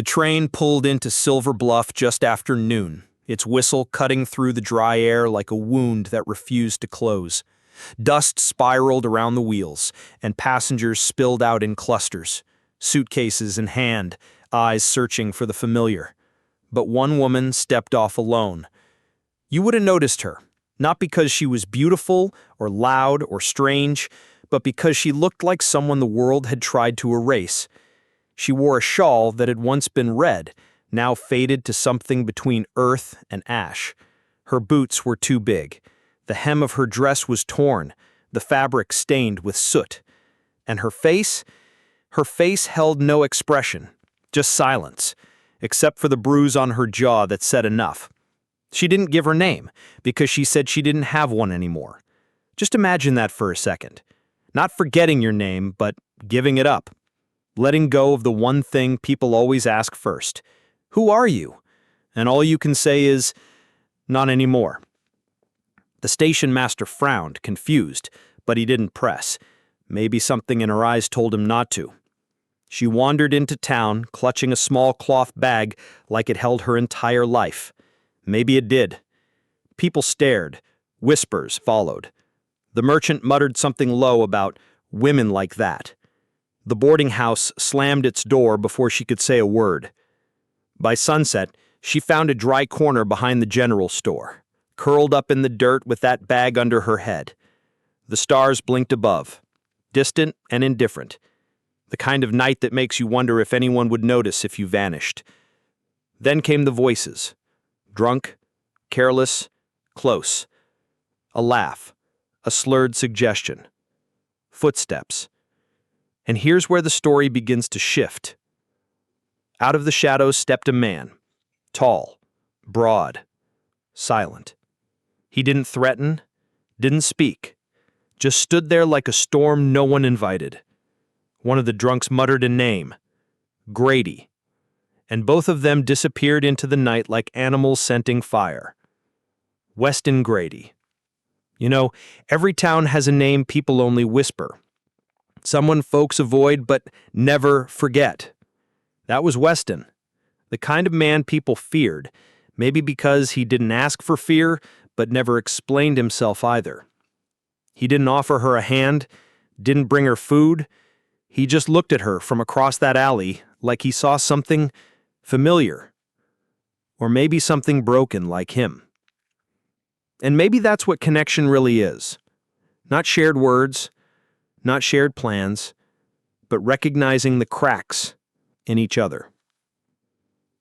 The train pulled into Silver Bluff just after noon, its whistle cutting through the dry air like a wound that refused to close. Dust spiraled around the wheels, and passengers spilled out in clusters, suitcases in hand, eyes searching for the familiar. But one woman stepped off alone. You would have noticed her, not because she was beautiful or loud or strange, but because she looked like someone the world had tried to erase. She wore a shawl that had once been red, now faded to something between earth and ash. Her boots were too big. The hem of her dress was torn, the fabric stained with soot. And her face held no expression, just silence, except for the bruise on her jaw that said enough. She didn't give her name, because she said she didn't have one anymore. Just imagine that for a second. Not forgetting your name, but giving it up. Letting go of the one thing people always ask first. Who are you? And all you can say is, not anymore. The station master frowned, confused, but he didn't press. Maybe something in her eyes told him not to. She wandered into town, clutching a small cloth bag like it held her entire life. Maybe it did. People stared. Whispers followed. The merchant muttered something low about women like that. The boarding house slammed its door before she could say a word. By sunset, she found a dry corner behind the general store, curled up in the dirt with that bag under her head. The stars blinked above, distant and indifferent, the kind of night that makes you wonder if anyone would notice if you vanished. Then came the voices, drunk, careless, close. A laugh, a slurred suggestion, footsteps. And here's where the story begins to shift. Out of the shadows stepped a man, tall, broad, silent. He didn't threaten, didn't speak, just stood there like a storm no one invited. One of the drunks muttered a name, Grady, and both of them disappeared into the night like animals scenting fire. Weston Grady. You know, every town has a name people only whisper. Someone folks avoid but never forget. That was Weston, the kind of man people feared, maybe because he didn't ask for fear, but never explained himself either. He didn't offer her a hand, didn't bring her food. He just looked at her from across that alley like he saw something familiar, or maybe something broken like him. And maybe that's what connection really is. Not shared words, not shared plans, but recognizing the cracks in each other.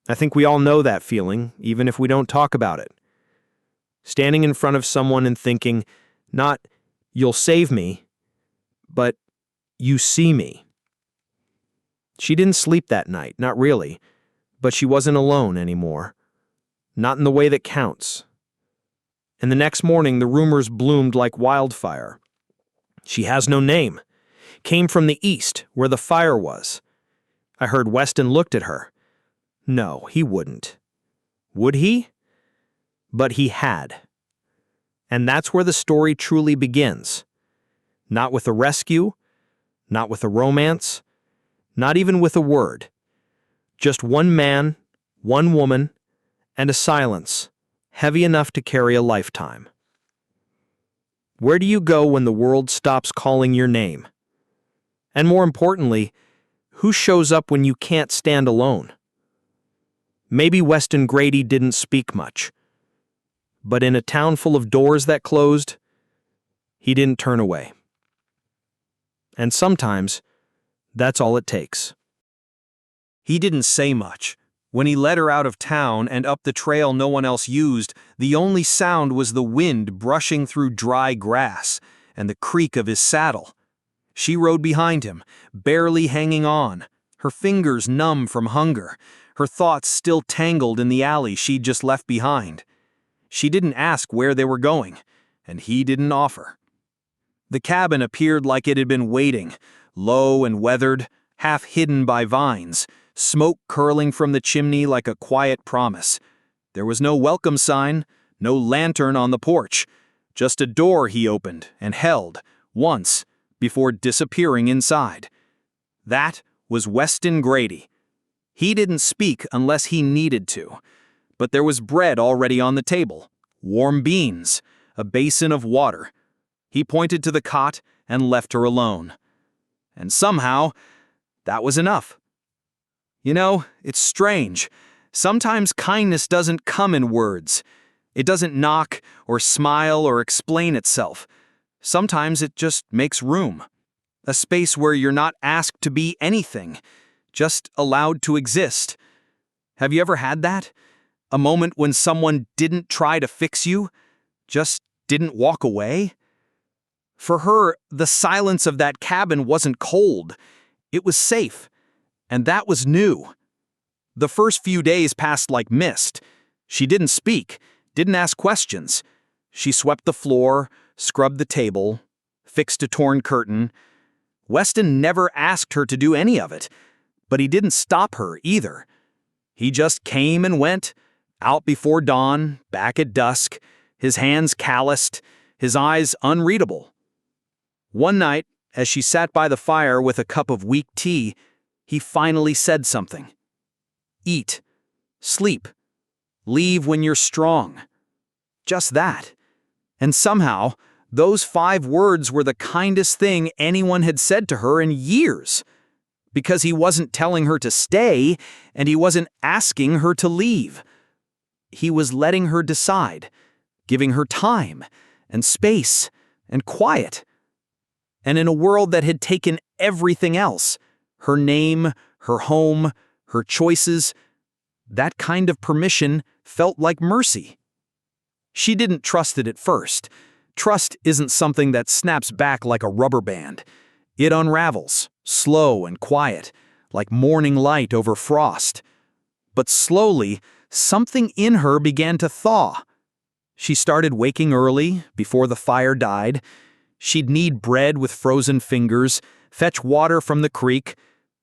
I think we all know that feeling, even if we don't talk about it. Standing in front of someone and thinking, not, you'll save me, but you see me. She didn't sleep that night, not really, but she wasn't alone anymore. Not in the way that counts. And the next morning, the rumors bloomed like wildfire. She has no name. Came from the east, where the fire was. I heard Weston looked at her. No, he wouldn't. Would he? But he had. And that's where the story truly begins. Not with a rescue, not with a romance, not even with a word. Just one man, one woman, and a silence heavy enough to carry a lifetime. Where do you go when the world stops calling your name? And more importantly, who shows up when you can't stand alone? Maybe Weston Grady didn't speak much, but in a town full of doors that closed, he didn't turn away. And sometimes, that's all it takes. He didn't say much. When he led her out of town and up the trail no one else used, the only sound was the wind brushing through dry grass and the creak of his saddle. She rode behind him, barely hanging on, her fingers numb from hunger, her thoughts still tangled in the alley she'd just left behind. She didn't ask where they were going, and he didn't offer. The cabin appeared like it had been waiting, low and weathered, half hidden by vines, smoke curling from the chimney like a quiet promise. There was no welcome sign, no lantern on the porch, just a door he opened and held, once, before disappearing inside. That was Weston Grady. He didn't speak unless he needed to. But there was bread already on the table, warm beans, a basin of water. He pointed to the cot and left her alone. And somehow, that was enough. You know, it's strange. Sometimes kindness doesn't come in words. It doesn't knock or smile or explain itself. Sometimes it just makes room. A space where you're not asked to be anything, just allowed to exist. Have you ever had that? A moment when someone didn't try to fix you, just didn't walk away? For her, the silence of that cabin wasn't cold. It was safe. And that was new. The first few days passed like mist. She didn't speak, didn't ask questions. She swept the floor, scrubbed the table, fixed a torn curtain. Weston never asked her to do any of it, but he didn't stop her either. He just came and went, out before dawn, back at dusk, his hands calloused, his eyes unreadable. One night, as she sat by the fire with a cup of weak tea, he finally said something. Eat. Sleep. Leave when you're strong. Just that. And somehow, those 5 words were the kindest thing anyone had said to her in years. Because he wasn't telling her to stay, and he wasn't asking her to leave. He was letting her decide, giving her time, and space, and quiet. And in a world that had taken everything else, her name, her home, her choices, that kind of permission felt like mercy. She didn't trust it at first. Trust isn't something that snaps back like a rubber band. It unravels, slow and quiet, like morning light over frost. But slowly, something in her began to thaw. She started waking early, before the fire died. She'd knead bread with frozen fingers, fetch water from the creek,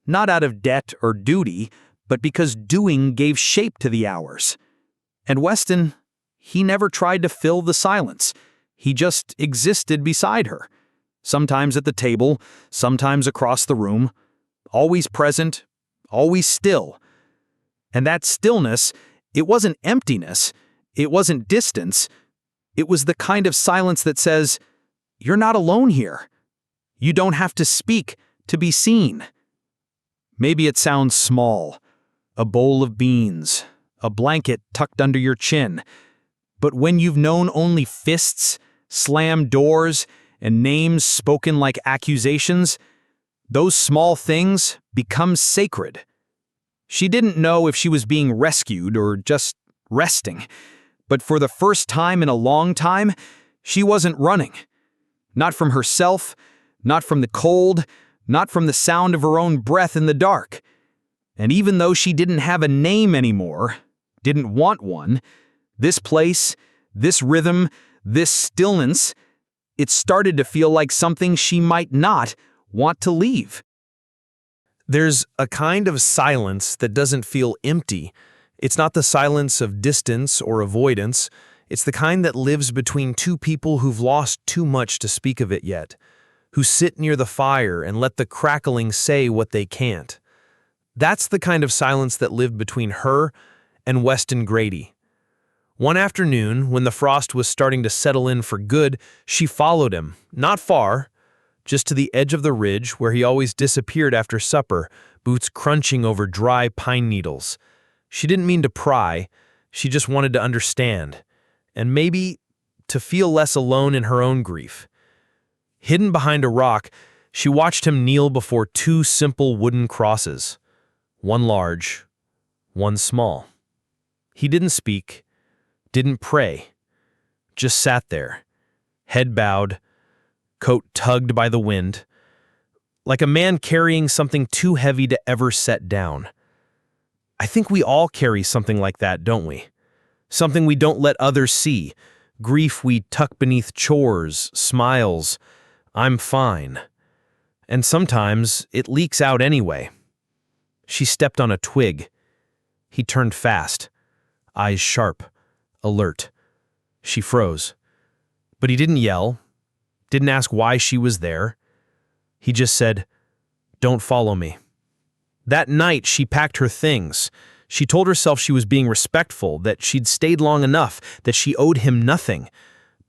not out of debt or duty, but because doing gave shape to the hours. And Weston, he never tried to fill the silence. He just existed beside her. Sometimes at the table, sometimes across the room. Always present, always still. And that stillness, it wasn't emptiness, it wasn't distance. It was the kind of silence that says, "You're not alone here. You don't have to speak to be seen." Maybe it sounds small. A bowl of beans, a blanket tucked under your chin. But when you've known only fists, slammed doors, and names spoken like accusations, those small things become sacred. She didn't know if she was being rescued or just resting. But for the first time in a long time, she wasn't running. Not from herself, not from the cold, not from the sound of her own breath in the dark. And even though she didn't have a name anymore, didn't want one, this place, this rhythm, this stillness, it started to feel like something she might not want to leave. There's a kind of silence that doesn't feel empty. It's not the silence of distance or avoidance. It's the kind that lives between 2 people who've lost too much to speak of it yet, who sit near the fire and let the crackling say what they can't. That's the kind of silence that lived between her and Weston Grady. One afternoon, when the frost was starting to settle in for good, she followed him, not far, just to the edge of the ridge where he always disappeared after supper, boots crunching over dry pine needles. She didn't mean to pry, she just wanted to understand, and maybe to feel less alone in her own grief. Hidden behind a rock, she watched him kneel before 2 simple wooden crosses, one large, one small. He didn't speak, didn't pray, just sat there, head bowed, coat tugged by the wind, like a man carrying something too heavy to ever set down. I think we all carry something like that, don't we? Something we don't let others see, grief we tuck beneath chores, smiles, I'm fine. And sometimes it leaks out anyway. She stepped on a twig. He turned fast, eyes sharp, alert. She froze. But he didn't yell, didn't ask why she was there. He just said, "Don't follow me." That night, she packed her things. She told herself she was being respectful, that she'd stayed long enough, that she owed him nothing.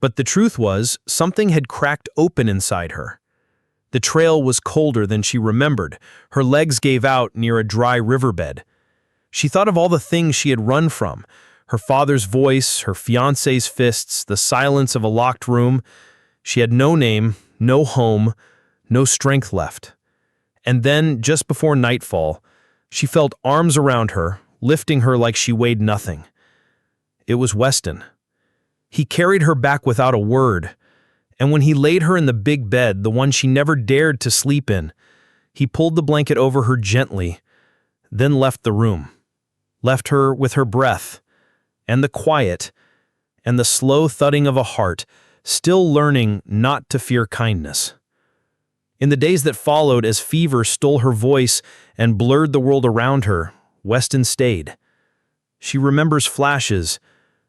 But the truth was, something had cracked open inside her. The trail was colder than she remembered. Her legs gave out near a dry riverbed. She thought of all the things she had run from: her father's voice, her fiancé's fists, the silence of a locked room. She had no name, no home, no strength left. And then, just before nightfall, she felt arms around her, lifting her like she weighed nothing. It was Weston. He carried her back without a word, and when he laid her in the big bed, the one she never dared to sleep in, he pulled the blanket over her gently, then left the room. Left her with her breath, and the quiet, and the slow thudding of a heart, still learning not to fear kindness. In the days that followed, as fever stole her voice and blurred the world around her, Weston stayed. She remembers flashes,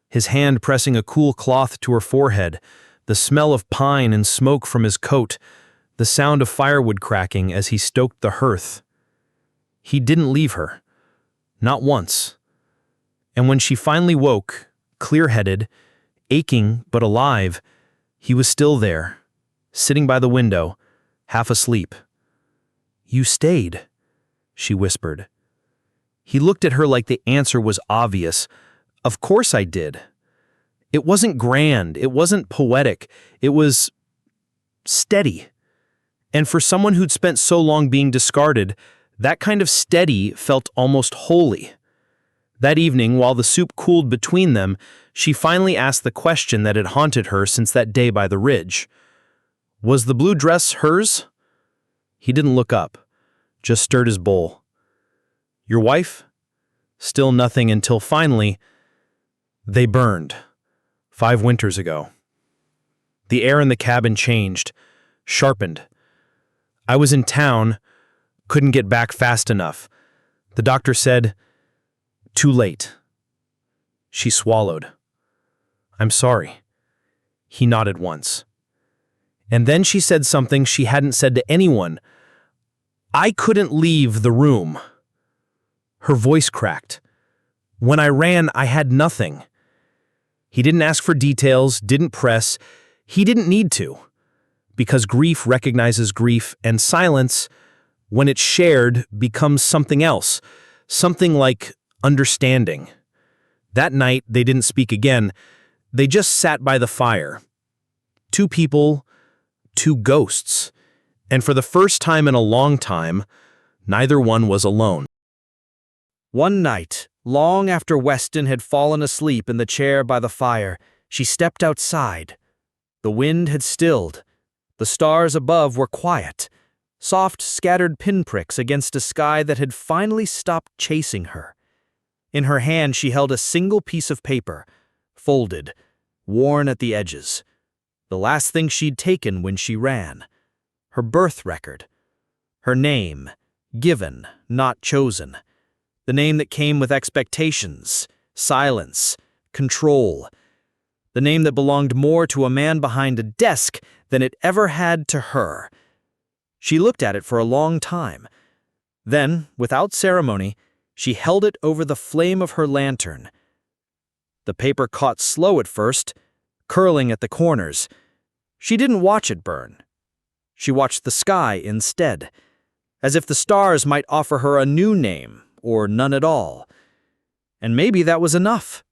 his hand pressing a cool cloth to her forehead, the smell of pine and smoke from his coat, the sound of firewood cracking as he stoked the hearth. He didn't leave her. Not once. And when she finally woke, clear-headed, aching but alive, he was still there, sitting by the window, half asleep. "You stayed," she whispered. He looked at her like the answer was obvious. "Of course I did." It wasn't grand, it wasn't poetic, it was steady. And for someone who'd spent so long being discarded, that kind of steady felt almost holy. That evening, while the soup cooled between them, she finally asked the question that had haunted her since that day by the ridge. Was the blue dress hers? He didn't look up, just stirred his bowl. "Your wife?" Still nothing until finally, "They burned 5 winters ago." The air in the cabin changed, sharpened. "I was in town, couldn't get back fast enough. The doctor said, 'Too late.'" She swallowed. "I'm sorry." He nodded once. And then she said something she hadn't said to anyone. "I couldn't leave the room." Her voice cracked. "When I ran, I had nothing." He didn't ask for details, didn't press. He didn't need to. Because grief recognizes grief, and silence, when it's shared, becomes something else. Something like understanding. That night, they didn't speak again. They just sat by the fire. 2 people, 2 ghosts. And for the first time in a long time, neither one was alone. One night, long after Weston had fallen asleep in the chair by the fire, she stepped outside. The wind had stilled. The stars above were quiet, soft scattered pinpricks against a sky that had finally stopped chasing her. In her hand she held a single piece of paper, folded, worn at the edges. The last thing she'd taken when she ran. Her birth record. Her name, given, not chosen. The name that came with expectations, silence, control. The name that belonged more to a man behind a desk than it ever had to her. She looked at it for a long time. Then, without ceremony, she held it over the flame of her lantern. The paper caught slow at first, curling at the corners. She didn't watch it burn. She watched the sky instead, as if the stars might offer her a new name, or none at all. And maybe that was enough.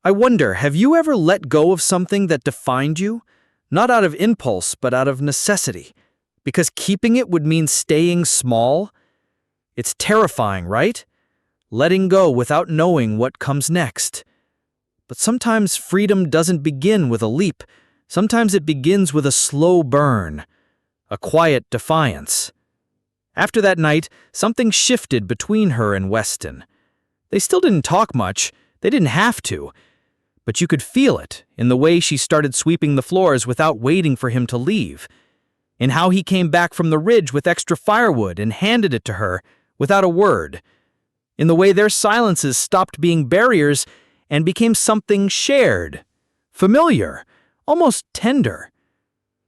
I wonder, have you ever let go of something that defined you? Not out of impulse, but out of necessity. Because keeping it would mean staying small? It's terrifying, right? Letting go without knowing what comes next. But sometimes freedom doesn't begin with a leap. Sometimes it begins with a slow burn, a quiet defiance. After that night, something shifted between her and Weston. They still didn't talk much. They didn't have to. But you could feel it in the way she started sweeping the floors without waiting for him to leave, in how he came back from the ridge with extra firewood and handed it to her without a word, in the way their silences stopped being barriers and became something shared, familiar, almost tender.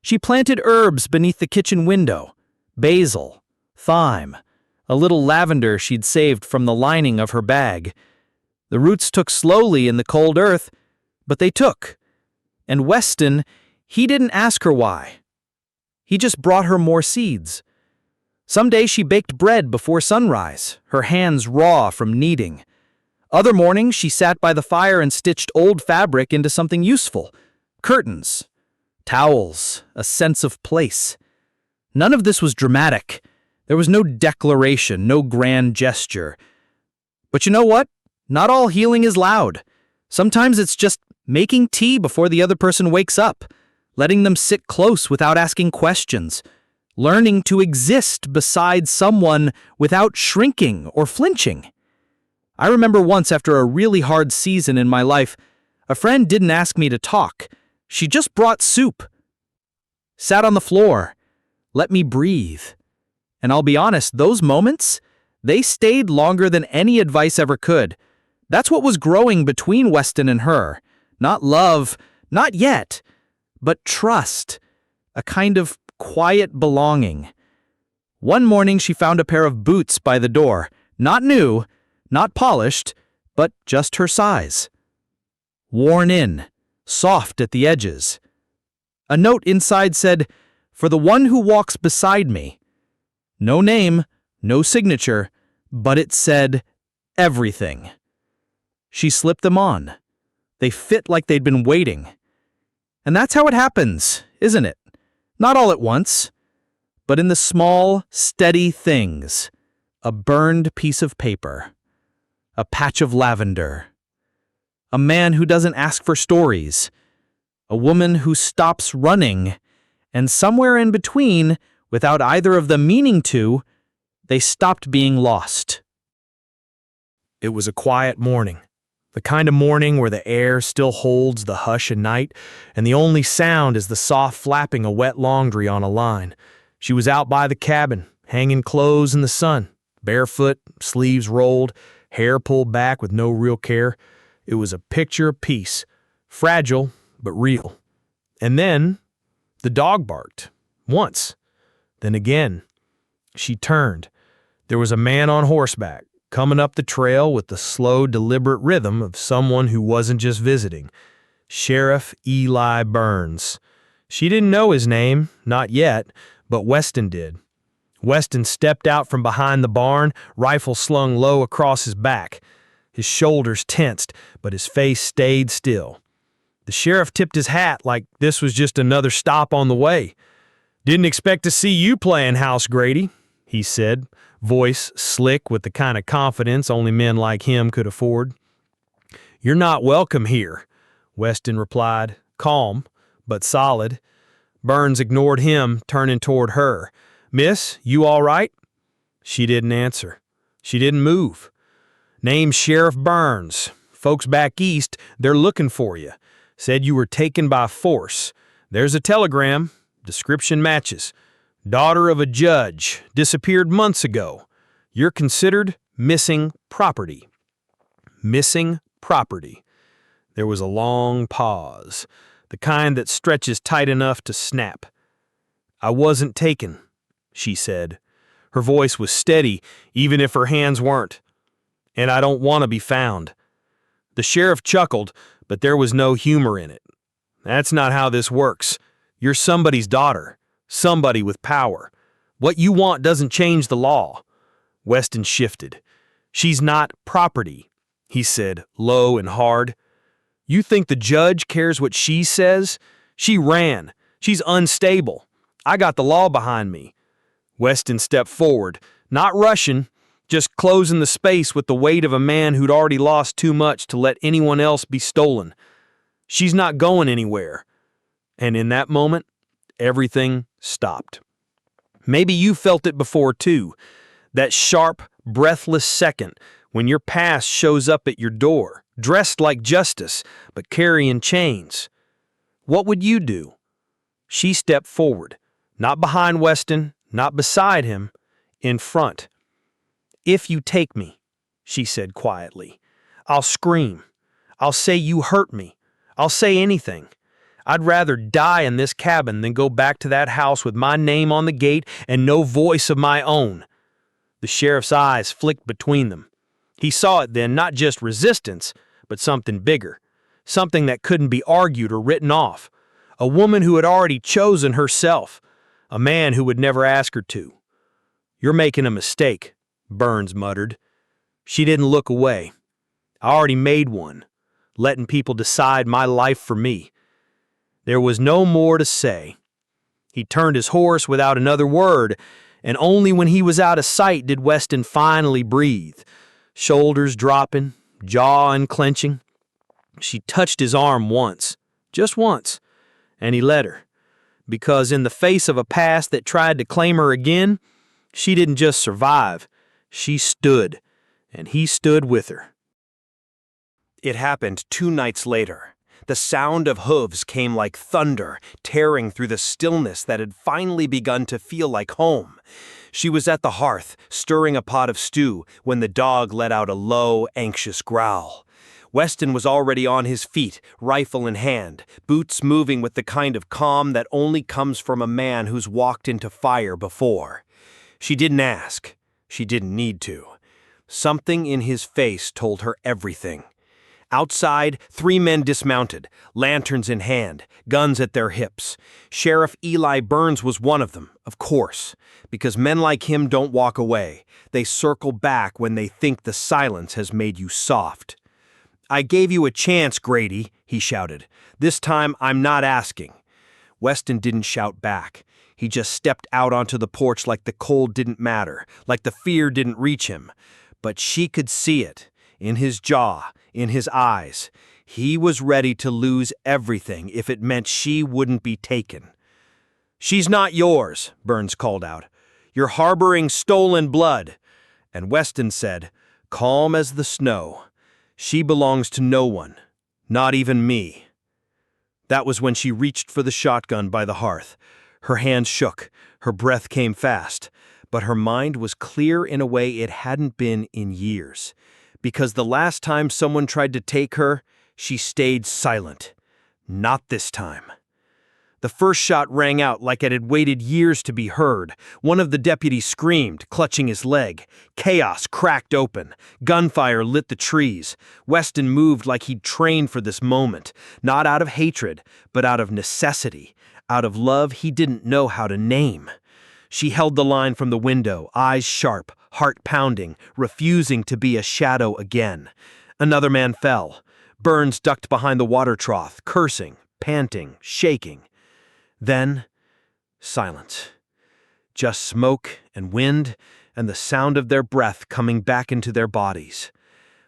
She planted herbs beneath the kitchen window, basil, thyme, a little lavender she'd saved from the lining of her bag. The roots took slowly in the cold earth, but they took. And Weston, he didn't ask her why. He just brought her more seeds. Someday she baked bread before sunrise, her hands raw from kneading. Other mornings she sat by the fire and stitched old fabric into something useful. Curtains, towels, a sense of place. None of this was dramatic. There was no declaration, no grand gesture. But you know what? Not all healing is loud. Sometimes it's just making tea before the other person wakes up, letting them sit close without asking questions, learning to exist beside someone without shrinking or flinching. I remember once after a really hard season in my life, a friend didn't ask me to talk. She just brought soup. Sat on the floor. Let me breathe. And I'll be honest, those moments, they stayed longer than any advice ever could. That's what was growing between Weston and her. Not love, not yet, but trust. A kind of quiet belonging. One morning she found a pair of boots by the door. Not new, not polished, but just her size. Worn in, soft at the edges. A note inside said, "For the one who walks beside me." No name, no signature, but it said everything. She slipped them on. They fit like they'd been waiting. And that's how it happens, isn't it? Not all at once, but in the small, steady things. A burned piece of paper. A patch of lavender. A man who doesn't ask for stories. A woman who stops running. And somewhere in between, without either of them meaning to, they stopped being lost. It was a quiet morning. The kind of morning where the air still holds the hush of night, and the only sound is the soft flapping of wet laundry on a line. She was out by the cabin, hanging clothes in the sun, barefoot, sleeves rolled, hair pulled back with no real care. It was a picture of peace, fragile but real. And then the dog barked, once, then again. She turned. There was a man on horseback, coming up the trail with the slow, deliberate rhythm of someone who wasn't just visiting. Sheriff Eli Burns. She didn't know his name, not yet, but Weston did. Weston stepped out from behind the barn, rifle slung low across his back. His shoulders tensed, but his face stayed still. The sheriff tipped his hat like this was just another stop on the way. "Didn't expect to see you playing house, Grady," he said, voice slick with the kind of confidence only men like him could afford. "You're not welcome here," Weston replied, calm but solid. Burns ignored him, turning toward her. "Miss, you all right?" She didn't answer. She didn't move. "Name's Sheriff Burns. Folks back east, they're looking for you. Said you were taken by force. There's a telegram. Description matches. Daughter of a judge. Disappeared months ago. You're considered missing property." Missing property. There was a long pause, the kind that stretches tight enough to snap. "I wasn't taken," she said. Her voice was steady, even if her hands weren't. "And I don't want to be found." The sheriff chuckled, but there was no humor in it. "That's not how this works. You're somebody's daughter, somebody with power. What you want doesn't change the law." Weston shifted. "She's not property," he said, low and hard. "You think the judge cares what she says? She ran. She's unstable. I got the law behind me." Weston stepped forward, not rushing, just closing the space with the weight of a man who'd already lost too much to let anyone else be stolen. "She's not going anywhere." And in that moment, everything stopped. Maybe you felt it before too, that sharp, breathless second when your past shows up at your door, dressed like justice, but carrying chains. What would you do? She stepped forward, not behind Weston, not beside him, in front. "If you take me," she said quietly, "I'll scream. I'll say you hurt me. I'll say anything. I'd rather die in this cabin than go back to that house with my name on the gate and no voice of my own." The The sheriff's eyes flicked between them. He saw it then, not just resistance, but something bigger. Something that couldn't be argued or written off. A woman who had already chosen herself. A man who would never ask her to. "You're making a mistake," Burns muttered. She didn't look away. "I already made one, letting people decide my life for me." There was no more to say. He turned his horse without another word, and only when he was out of sight did Weston finally breathe. Shoulders dropping, jaw unclenching. She touched his arm once, just once, and he let her. Because in the face of a past that tried to claim her again, she didn't just survive, she stood, and he stood with her. It happened 2 nights later. The sound of hooves came like thunder, tearing through the stillness that had finally begun to feel like home. She was at the hearth, stirring a pot of stew, when the dog let out a low, anxious growl. Weston was already on his feet, rifle in hand, boots moving with the kind of calm that only comes from a man who's walked into fire before. She didn't ask. She didn't need to. Something in his face told her everything. Outside, 3 men dismounted, lanterns in hand, guns at their hips. Sheriff Eli Burns was one of them, of course, because men like him don't walk away. They circle back when they think the silence has made you soft. "I gave you a chance, Grady," he shouted. "This time I'm not asking." Weston didn't shout back. He just stepped out onto the porch like the cold didn't matter, like the fear didn't reach him. But she could see it, in his jaw, in his eyes. He was ready to lose everything if it meant she wouldn't be taken. "She's not yours," Burns called out. "You're harboring stolen blood." And Weston said, calm as the snow, "She belongs to no one, not even me." That was when she reached for the shotgun by the hearth. Her hands shook, her breath came fast, but her mind was clear in a way it hadn't been in years. Because the last time someone tried to take her, she stayed silent. Not this time. The first shot rang out like it had waited years to be heard. One of the deputies screamed, clutching his leg. Chaos cracked open. Gunfire lit the trees. Weston moved like he'd trained for this moment, not out of hatred, but out of necessity, out of love he didn't know how to name. She held the line from the window, eyes sharp, heart pounding, refusing to be a shadow again. Another man fell. Burns ducked behind the water trough, cursing, panting, shaking. Then, silence. Just smoke and wind and the sound of their breath coming back into their bodies.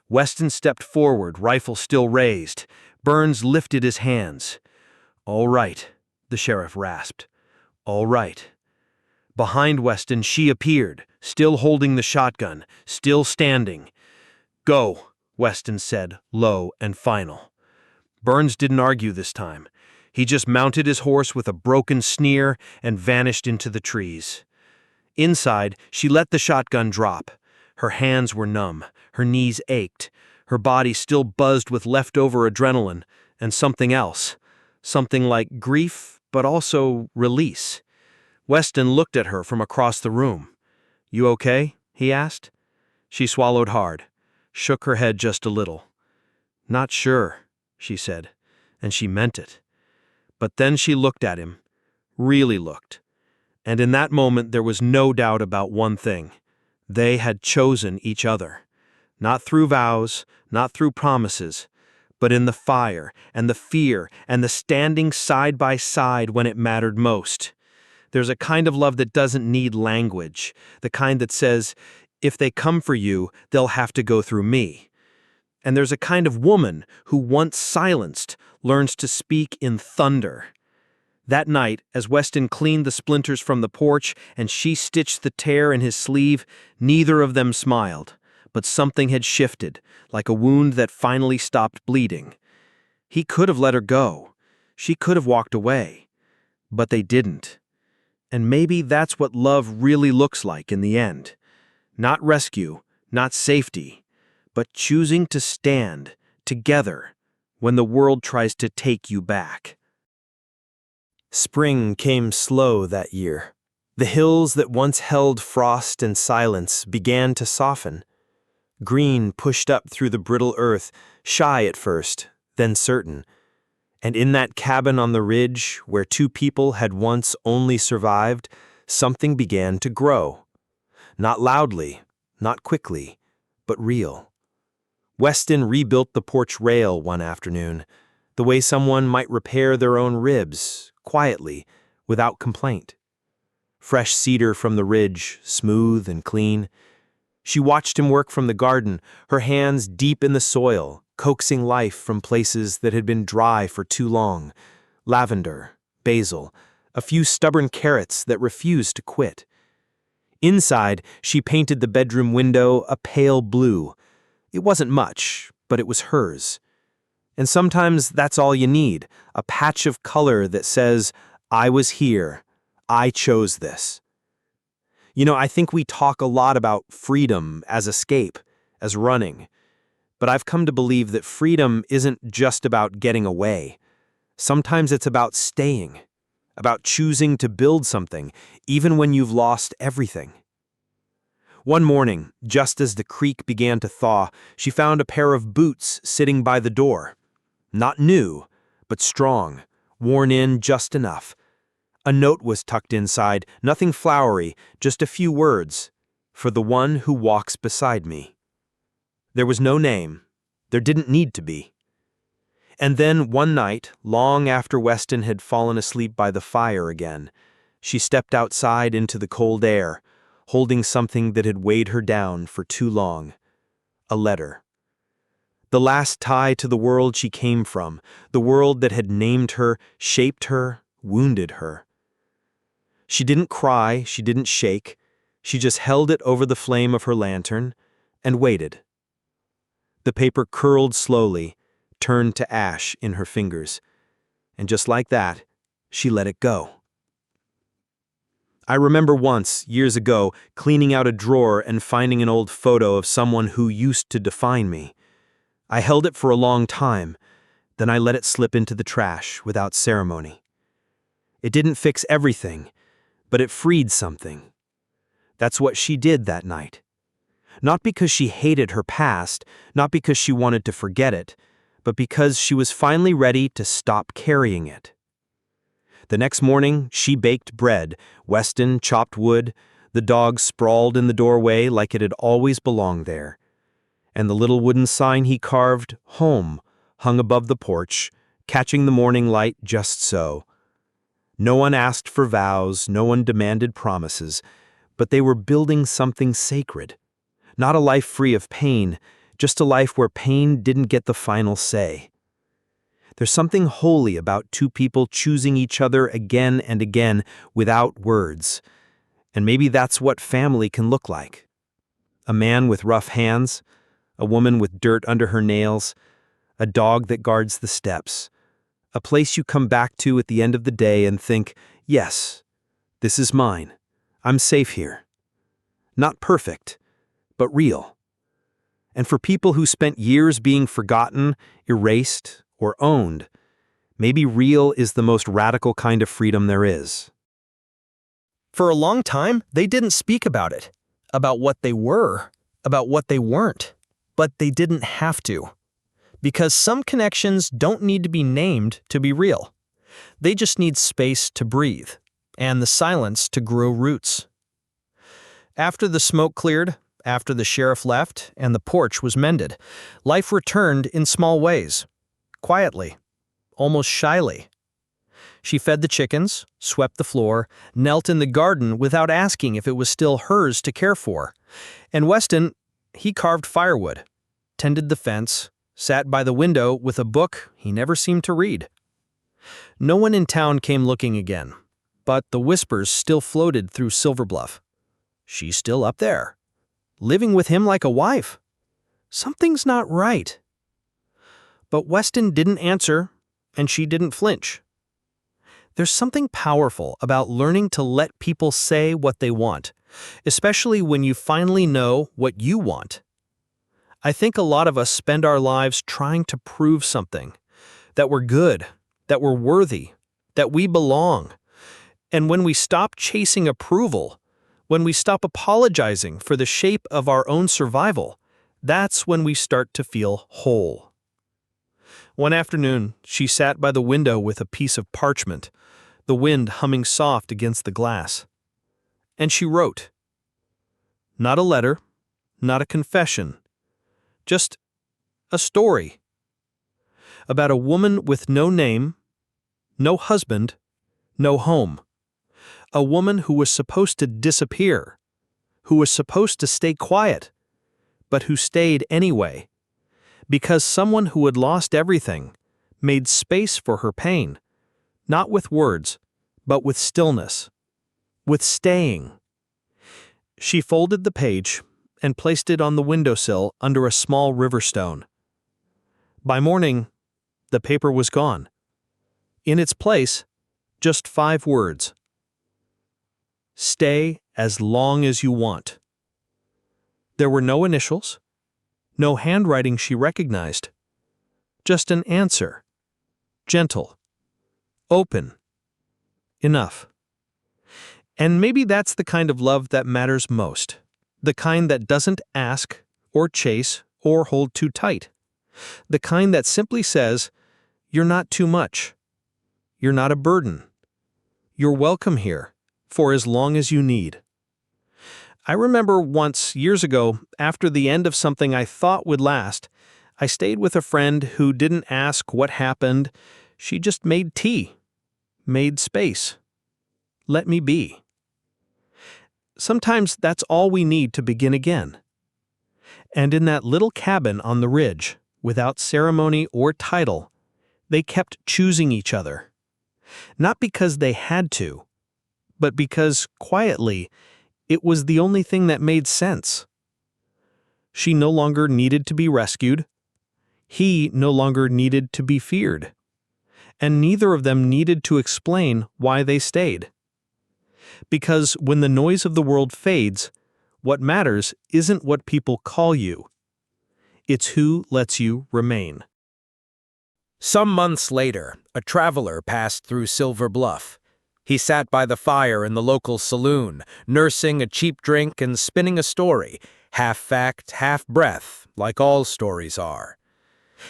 Weston stepped forward, rifle still raised. Burns lifted his hands. "All right," the sheriff rasped. "All right." Behind Weston, she appeared, still holding the shotgun, still standing. "Go," Weston said, low and final. Burns didn't argue this time. He just mounted his horse with a broken sneer and vanished into the trees. Inside, she let the shotgun drop. Her hands were numb, her knees ached, her body still buzzed with leftover adrenaline and something else, something like grief, but also release. Weston looked at her from across the room. "You okay?" he asked. She swallowed hard, shook her head just a little. "Not sure," she said, and she meant it. But then she looked at him, really looked. And in that moment there was no doubt about one thing. They had chosen each other. Not through vows, not through promises, but in the fire and the fear and the standing side by side when it mattered most. There's a kind of love that doesn't need language, the kind that says, if they come for you, they'll have to go through me. And there's a kind of woman who, once silenced, learns to speak in thunder. That night, as Weston cleaned the splinters from the porch and she stitched the tear in his sleeve, neither of them smiled, but something had shifted, like a wound that finally stopped bleeding. He could have let her go. She could have walked away. But they didn't. And maybe that's what love really looks like in the end. Not rescue, not safety, but choosing to stand together when the world tries to take you back. Spring came slow that year. The hills that once held frost and silence began to soften. Green pushed up through the brittle earth, shy at first, then certain. And in that cabin on the ridge, where two people had once only survived, something began to grow. Not loudly, not quickly, but real. Weston rebuilt the porch rail one afternoon, the way someone might repair their own ribs, quietly, without complaint. Fresh cedar from the ridge, smooth and clean. She watched him work from the garden, her hands deep in the soil, coaxing life from places that had been dry for too long. Lavender, basil, a few stubborn carrots that refused to quit. Inside, she painted the bedroom window a pale blue. It wasn't much, but it was hers. And sometimes that's all you need, a patch of color that says, I was here. I chose this. I think we talk a lot about freedom as escape, as running. But I've come to believe that freedom isn't just about getting away. Sometimes it's about staying, about choosing to build something, even when you've lost everything. One morning, just as the creek began to thaw, she found a pair of boots sitting by the door. Not new, but strong, worn in just enough. A note was tucked inside, nothing flowery, just a few words. For the one who walks beside me. There was no name. There didn't need to be. And then one night, long after Weston had fallen asleep by the fire again, she stepped outside into the cold air, holding something that had weighed her down for too long. A letter. The last tie to the world she came from, the world that had named her, shaped her, wounded her. She didn't cry, she didn't shake. She just held it over the flame of her lantern and waited. The paper curled slowly, turned to ash in her fingers, and just like that, she let it go. I remember once, years ago, cleaning out a drawer and finding an old photo of someone who used to define me. I held it for a long time, then I let it slip into the trash without ceremony. It didn't fix everything, but it freed something. That's what she did that night. Not because she hated her past, not because she wanted to forget it, but because she was finally ready to stop carrying it. The next morning, she baked bread, Weston chopped wood, the dog sprawled in the doorway like it had always belonged there. And the little wooden sign he carved, Home, hung above the porch, catching the morning light just so. No one asked for vows, no one demanded promises, but they were building something sacred. Not a life free of pain, just a life where pain didn't get the final say. There's something holy about two people choosing each other again and again without words. And maybe that's what family can look like. A man with rough hands, a woman with dirt under her nails, a dog that guards the steps, a place you come back to at the end of the day and think, yes, this is mine. I'm safe here. Not perfect, but real. And for people who spent years being forgotten, erased, or owned, maybe real is the most radical kind of freedom there is. For a long time, they didn't speak about it, about what they were, about what they weren't, but they didn't have to. Because some connections don't need to be named to be real. They just need space to breathe, and the silence to grow roots. After the smoke cleared, after the sheriff left and the porch was mended, life returned in small ways, quietly, almost shyly. She fed the chickens, swept the floor, knelt in the garden without asking if it was still hers to care for. And Weston, he carved firewood, tended the fence, sat by the window with a book he never seemed to read. No one in town came looking again, but the whispers still floated through Silver Bluff. She's still up there, living with him like a wife. Something's not right. But Weston didn't answer, and she didn't flinch. There's something powerful about learning to let people say what they want, especially when you finally know what you want. I think a lot of us spend our lives trying to prove something, that we're good, that we're worthy, that we belong. And when we stop chasing approval, when we stop apologizing for the shape of our own survival, that's when we start to feel whole. One afternoon, she sat by the window with a piece of parchment, the wind humming soft against the glass. And she wrote. Not a letter, not a confession, just a story about a woman with no name, no husband, no home. A woman who was supposed to disappear, who was supposed to stay quiet, but who stayed anyway, because someone who had lost everything made space for her pain, not with words, but with stillness, with staying. She folded the page and placed it on the windowsill under a small river stone. By morning, the paper was gone. In its place, just 5 words. Stay as long as you want. There were no initials, no handwriting she recognized. Just an answer. Gentle. Open. Enough. And maybe that's the kind of love that matters most. The kind that doesn't ask or chase or hold too tight. The kind that simply says, you're not too much. You're not a burden. You're welcome here for as long as you need. I remember once, years ago, after the end of something I thought would last, I stayed with a friend who didn't ask what happened. She just made tea, made space. Let me be. Sometimes that's all we need to begin again. And in that little cabin on the ridge, without ceremony or title, they kept choosing each other. Not because they had to, but because, quietly, it was the only thing that made sense. She no longer needed to be rescued. He no longer needed to be feared. And neither of them needed to explain why they stayed. Because when the noise of the world fades, what matters isn't what people call you. It's who lets you remain. Some months later, a traveler passed through Silver Bluff. He sat by the fire in the local saloon, nursing a cheap drink and spinning a story, half fact, half breath, like all stories are.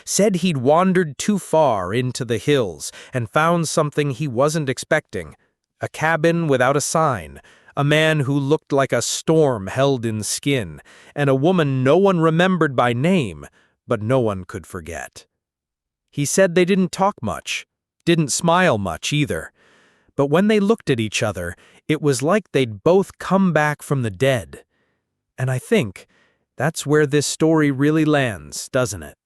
Said he'd wandered too far into the hills and found something he wasn't expecting. A cabin without a sign, a man who looked like a storm held in skin, and a woman no one remembered by name, but no one could forget. He said they didn't talk much, didn't smile much either, but when they looked at each other, it was like they'd both come back from the dead. And I think that's where this story really lands, doesn't it?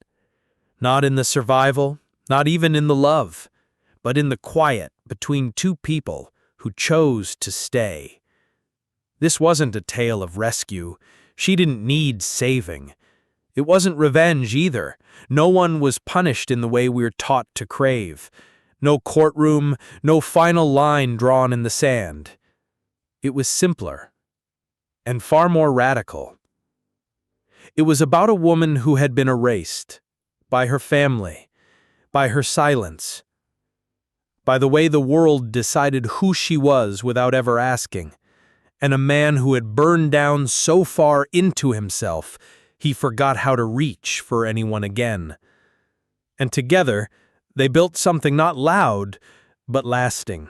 Not in the survival, not even in the love, but in the quiet between two people who chose to stay. This wasn't a tale of rescue. She didn't need saving. It wasn't revenge either. No one was punished in the way we're taught to crave. No courtroom, no final line drawn in the sand. It was simpler and far more radical. It was about a woman who had been erased by her family, by her silence, by the way the world decided who she was without ever asking, and a man who had burned down so far into himself he forgot how to reach for anyone again. And together, they built something not loud, but lasting.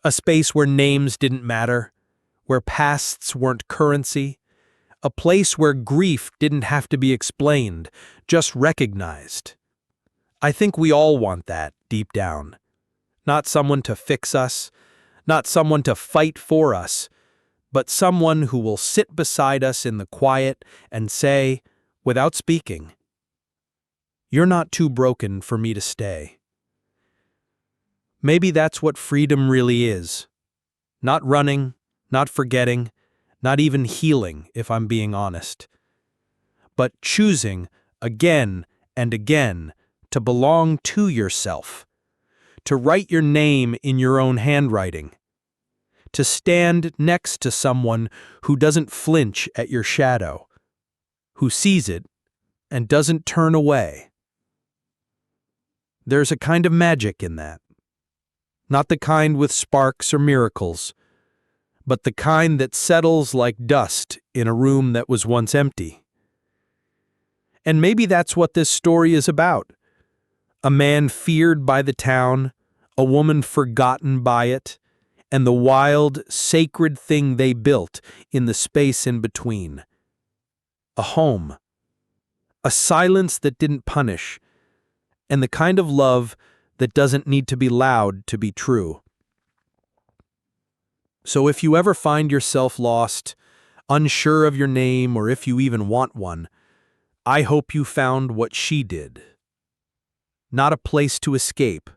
A space where names didn't matter, where pasts weren't currency, a place where grief didn't have to be explained, just recognized. I think we all want that deep down. Not someone to fix us, not someone to fight for us, but someone who will sit beside us in the quiet and say, without speaking, "You're not too broken for me to stay." Maybe that's what freedom really is. Not running, not forgetting, not even healing, if I'm being honest. But choosing again and again to belong to yourself, to write your name in your own handwriting, to stand next to someone who doesn't flinch at your shadow, who sees it and doesn't turn away. There's a kind of magic in that. Not the kind with sparks or miracles, but the kind that settles like dust in a room that was once empty. And maybe that's what this story is about. A man feared by the town, a woman forgotten by it, and the wild, sacred thing they built in the space in between. A home. A silence that didn't punish, and the kind of love that doesn't need to be loud to be true. So if you ever find yourself lost, unsure of your name or if you even want one, I hope you found what she did. Not a place to escape,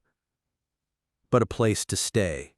but a place to stay.